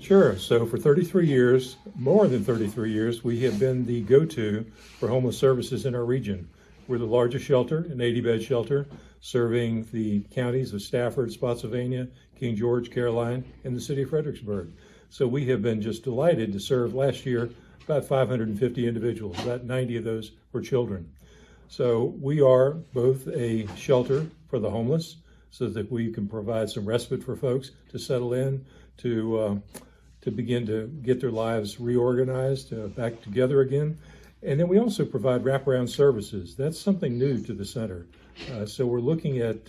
Sure. So for 33 years, more than 33 years, we have been the go-to for homeless services in our region. We're the largest shelter, an 80-bed shelter, serving the counties of Stafford, Spotsylvania, King George, Caroline, and the city of Fredericksburg. So we have been just delighted to serve last year about 550 individuals. About 90 of those were children. So we are both a shelter for the homeless so that we can provide some respite for folks to settle in, to begin to get their lives reorganized, back together again. And then we also provide wraparound services. That's something new to the center. So we're looking at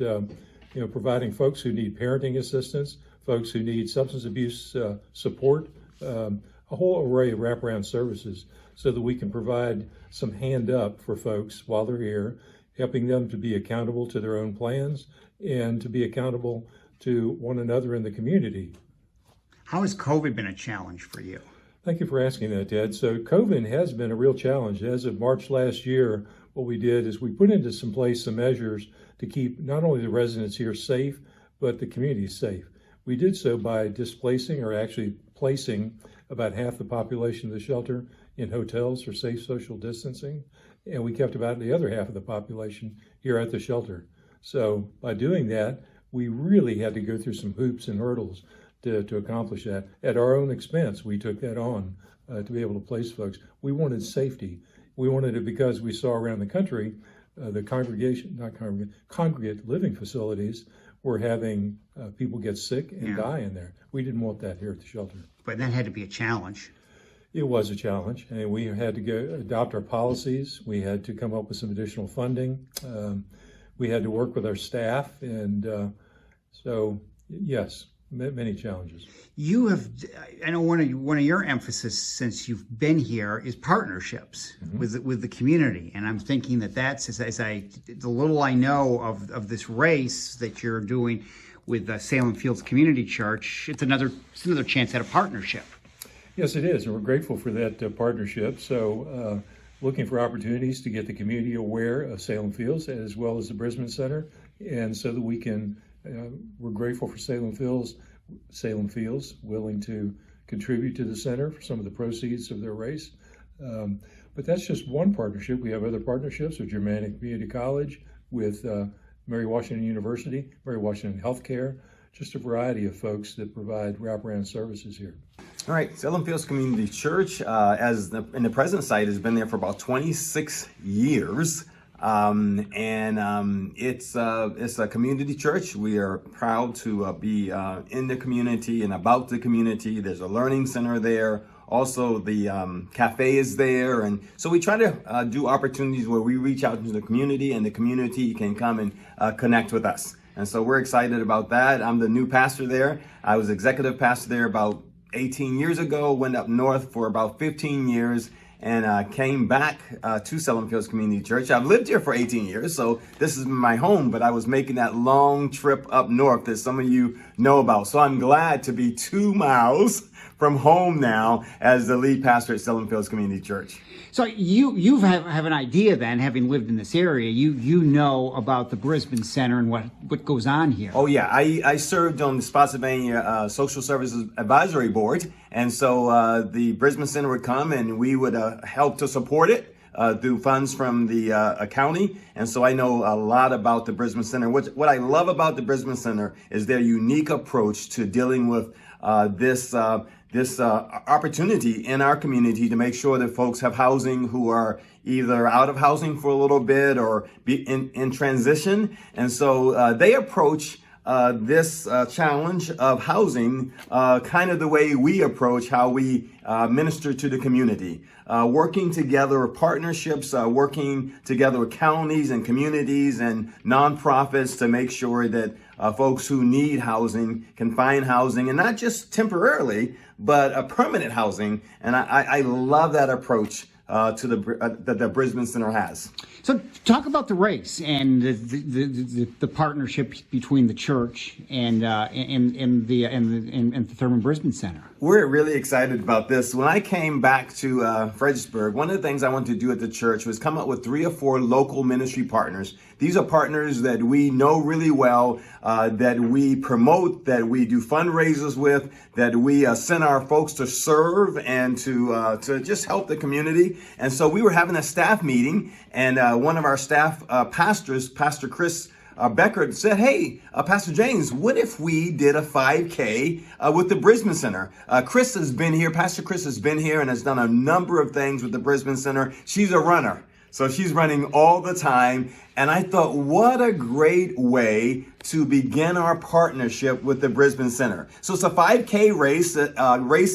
providing folks who need parenting assistance, folks who need substance abuse support, a whole array of wraparound services so that we can provide some hand up for folks while they're here, helping them to be accountable to their own plans and to be accountable to one another in the community. How has COVID been a challenge for you? Thank you for asking that, Ted. So COVID has been a real challenge. As of March last year, what we did is we put into some measures to keep not only the residents here safe, but the community safe. We did so by displacing, or actually placing, about half the population of the shelter in hotels for safe social distancing, and we kept about the other half of the population here at the shelter. So by doing that, we really had to go through some hoops and hurdles to accomplish that. At our own expense, we took that on to be able to place folks. We wanted safety. We wanted it because we saw around the country the congregate living facilities were having people get sick and die in there. We didn't want that here at the shelter. But that had to be a challenge. It was a challenge, and we had to adopt our policies. We had to come up with some additional funding. We had to work with our staff, and so yes, many challenges. You have, I know one of your emphasis since you've been here is partnerships with the community, and I'm thinking that's the little I know of this race that you're doing with the Salem Fields Community Church. It's another chance at a partnership. Yes, it is, and we're grateful for that partnership. So, looking for opportunities to get the community aware of Salem Fields as well as the Brisben Center, and so that we can. We're grateful for Salem Fields willing to contribute to the center for some of the proceeds of their race. But that's just one partnership. We have other partnerships with Germantic Community College, with Mary Washington University, Mary Washington Healthcare, just a variety of folks that provide wraparound services here. All right, Salem Fields Community Church, in the present site, has been there for about 26 years. It's a community church. We are proud to be in the community and about the community. There's a learning center there. Also, the cafe is there. And so we try to do opportunities where we reach out to the community and the community can come and connect with us. And so we're excited about that. I'm the new pastor there. I was executive pastor there about 18 years ago, went up north for about 15 years, and came back to Salem Fields Community Church. I've lived here for 18 years, so this is my home, but I was making that long trip up north that some of you know about. So I'm glad to be 2 miles from home now as the lead pastor at Salem Fields Community Church. So you have an idea then, having lived in this area, you know about the Brisben Center and what goes on here. Oh yeah, I served on the Spotsylvania Social Services Advisory Board, and so the Brisben Center would come and we would help to support it through funds from the county. And so I know a lot about the Brisben Center. What I love about the Brisben Center is their unique approach to dealing with this opportunity in our community to make sure that folks have housing who are either out of housing for a little bit or be in transition. And so they approach this challenge of housing kind of the way we approach how we minister to the community. Working together, partnerships, working together with counties and communities and nonprofits to make sure that folks who need housing can find housing, and not just temporarily, but a permanent housing. And I love that approach that the Brisben Center has. So talk about the race and the partnership between the church and the Thurman Brisben Center. We're really excited about this. When I came back to Fredericksburg, one of the things I wanted to do at the church was come up with 3 or 4 local ministry partners These are partners that we know really well, that we promote, that we do fundraisers with, that we send our folks to serve and to just help the community. And so we were having a staff meeting, and one of our staff pastors, Pastor Chris Becker, said, hey, Pastor James, what if we did a 5K with the Brisben Center? Pastor Chris has been here and has done a number of things with the Brisben Center. She's a runner, so she's running all the time. And I thought, what a great way to begin our partnership with the Brisben Center. So it's a 5K race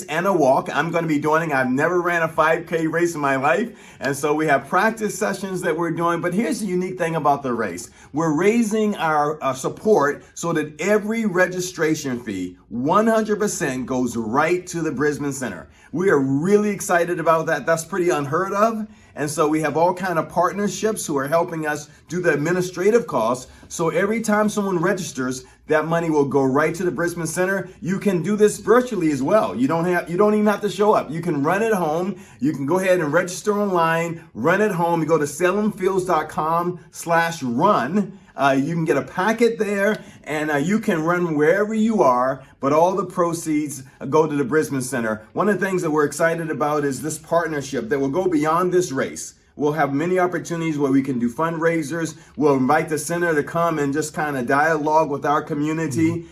and a walk. I'm going to be doing it. I've never ran a 5K race in my life. And so we have practice sessions that we're doing. But here's the unique thing about the race. We're raising our support so that every registration fee, 100%, goes right to the Brisben Center. We are really excited about that. That's pretty unheard of. And so we have all kind of partnerships who are helping us do the administrative costs. So every time someone registers, that money will go right to the Brisben Center. You can do this virtually as well. You don't even have to show up. You can run at home. You can go ahead and register online, run at home. You go to salemfields.com/run. You can get a packet there, and you can run wherever you are, but all the proceeds go to the Brisben Center. One of the things that we're excited about is this partnership that will go beyond this race. We'll have many opportunities where we can do fundraisers. We'll invite the center to come and just kind of dialogue with our community,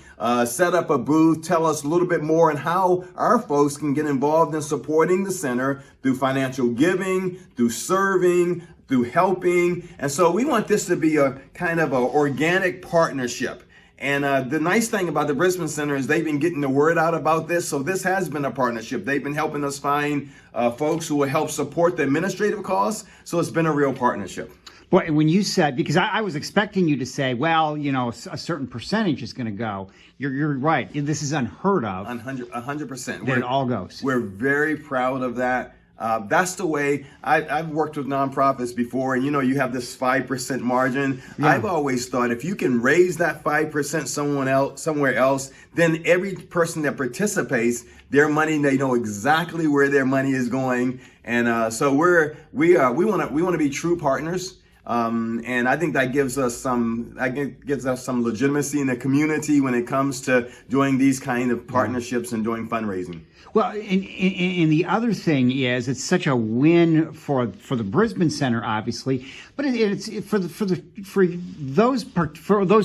set up a booth, tell us a little bit more on how our folks can get involved in supporting the center through financial giving, through serving, through helping. And so we want this to be a kind of an organic partnership. And the nice thing about the Brisben Center is they've been getting the word out about this. So this has been a partnership. They've been helping us find folks who will help support the administrative costs. So it's been a real partnership. Boy, when you said, because I was expecting you to say, well, you know, a certain percentage is going to go. You're right. This is unheard of. 100%. That it all goes. We're very proud of that. That's the way I've worked with nonprofits before, and you have this 5% margin. Yeah. I've always thought if you can raise that 5% somewhere else, then every person that participates, their money, they know exactly where their money is going. And so we want to be true partners. And I think that gives us some legitimacy in the community when it comes to doing these kind of partnerships and doing fundraising. Well, and the other thing is, it's such a win for the Brisben Center, obviously, but it's for those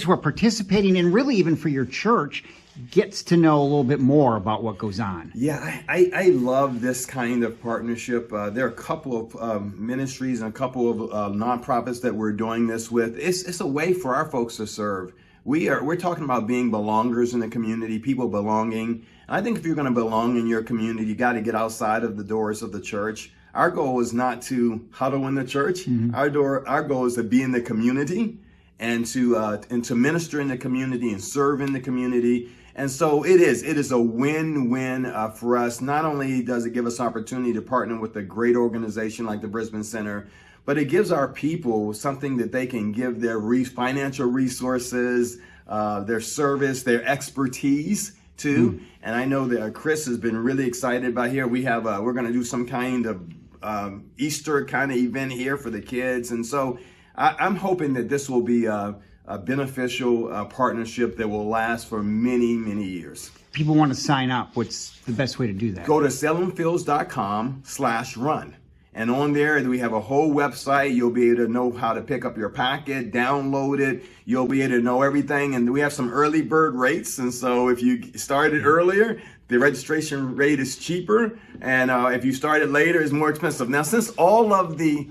who are participating, and really even for your church, gets to know a little bit more about what goes on. Yeah, I love this kind of partnership. There are a couple of ministries and a couple of nonprofits that we're doing this with. It's a way for our folks to serve. We're talking about being belongers in the community, people belonging. And I think if you're going to belong in your community, you got to get outside of the doors of the church. Our goal is not to huddle in the church. Mm-hmm. Our goal is to be in the community and to minister in the community and serve in the community. And so it is a win-win for us. Not only does it give us opportunity to partner with a great organization like the Brisben Center, but it gives our people something that they can give their financial resources, their service, their expertise to. Mm. And I know that Chris has been really excited about here. We're going to do some kind of Easter kind of event here for the kids. And so I'm hoping that this will be a beneficial partnership that will last for many, many years. People want to sign up. What's the best way to do that? Go to salemfields.com/run. And on there, we have a whole website. You'll be able to know how to pick up your packet, download it. You'll be able to know everything. And we have some early bird rates. And so if you started earlier, the registration rate is cheaper. And if you started later, it's more expensive. Now, since all of the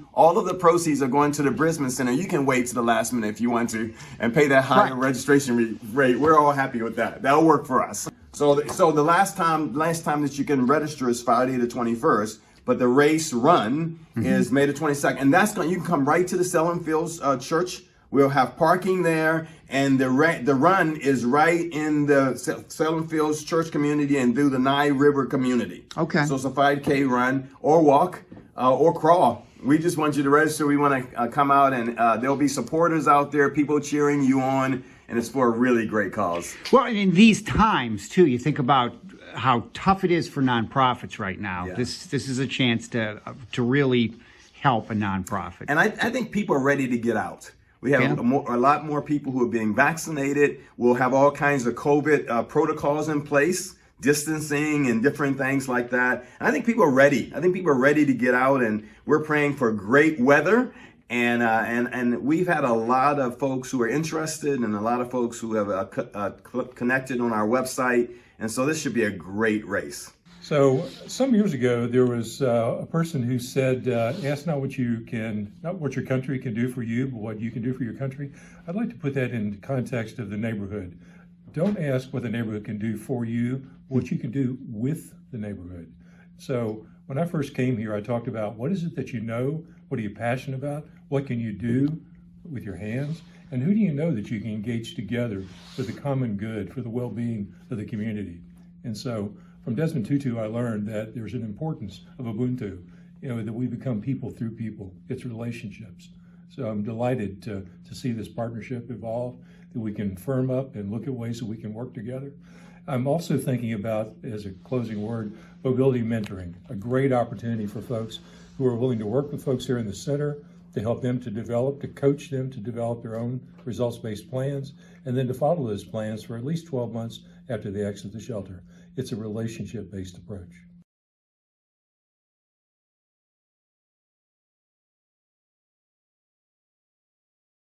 proceeds are going to the Brisben Center, you can wait to the last minute if you want to and pay that higher registration rate. We're all happy with that. That'll work for us. So the last time that you can register is Friday the 21st. But the race run is May the 22nd. And you can come right to the Salem Fields Church. We'll have parking there. And the run is right in the Salem Fields Church community and through the Nye River community. Okay. So it's a 5K run or walk or crawl. We just want you to register. We want to come out, and there'll be supporters out there, people cheering you on. And it's for a really great cause. Well, and in these times, too, you think about how tough it is for nonprofits right now. Yeah. This is a chance to really help a nonprofit. And I think people are ready to get out. We have Yeah. a lot more people who are being vaccinated. We'll have all kinds of COVID protocols in place, distancing and different things like that. And I think people are ready. I think people are ready to get out, and we're praying for great weather. And we've had a lot of folks who are interested, and a lot of folks who have connected on our website. And so this should be a great race. So some years ago, there was a person who said, ask not what your country can do for you, but what you can do for your country. I'd like to put that in the context of the neighborhood. Don't ask what the neighborhood can do for you, what you can do with the neighborhood. So when I first came here, I talked about what is it that you know, what are you passionate about, what can you do with your hands, and who do you know that you can engage together for the common good, for the well-being of the community. And so from Desmond Tutu, I learned that there's an importance of Ubuntu, that we become people through people. It's relationships. So I'm delighted to see this partnership evolve, that we can firm up and look at ways that we can work together. I'm also thinking about, as a closing word, mobility mentoring, a great opportunity for folks who are willing to work with folks here in the center, to help them to develop, to coach them to develop their own results-based plans, and then to follow those plans for at least 12 months after they exit the shelter. It's a relationship-based approach.